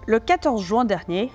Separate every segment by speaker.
Speaker 1: Le 14 juin dernier,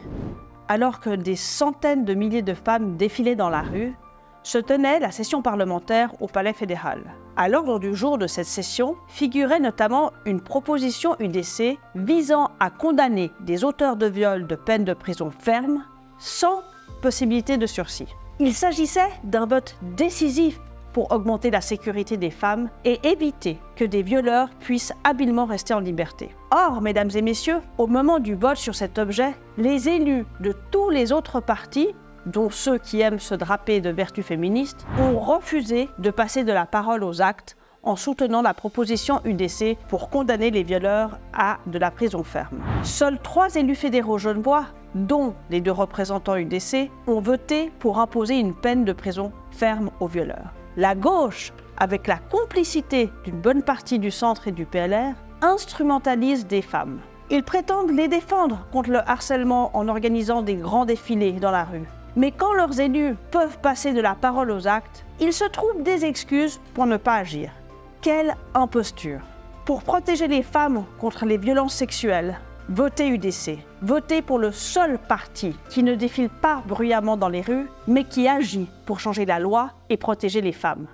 Speaker 1: alors que des centaines de milliers de femmes défilaient dans la rue, se tenait la session parlementaire au Palais fédéral. À l'ordre du jour de cette session figurait notamment une proposition UDC visant à condamner des auteurs de viol de peine de prison ferme sans possibilité de sursis. Il s'agissait d'un vote décisif pour augmenter la sécurité des femmes et éviter que des violeurs puissent habilement rester en liberté. Or, mesdames et messieurs, au moment du vote sur cet objet, les élus de tous les autres partis, dont ceux qui aiment se draper de vertus féministes, ont refusé de passer de la parole aux actes en soutenant la proposition UDC pour condamner les violeurs à de la prison ferme. Seuls 3 élus fédéraux genevois, dont les 2 représentants UDC, ont voté pour imposer une peine de prison ferme aux violeurs. La gauche, avec la complicité d'une bonne partie du centre et du PLR, instrumentalise des femmes. Ils prétendent les défendre contre le harcèlement en organisant des grands défilés dans la rue. Mais quand leurs élus peuvent passer de la parole aux actes, ils se trouvent des excuses pour ne pas agir. Quelle imposture! Pour protéger les femmes contre les violences sexuelles, votez UDC. Votez pour le seul parti qui ne défile pas bruyamment dans les rues, mais qui agit pour changer la loi et protéger les femmes.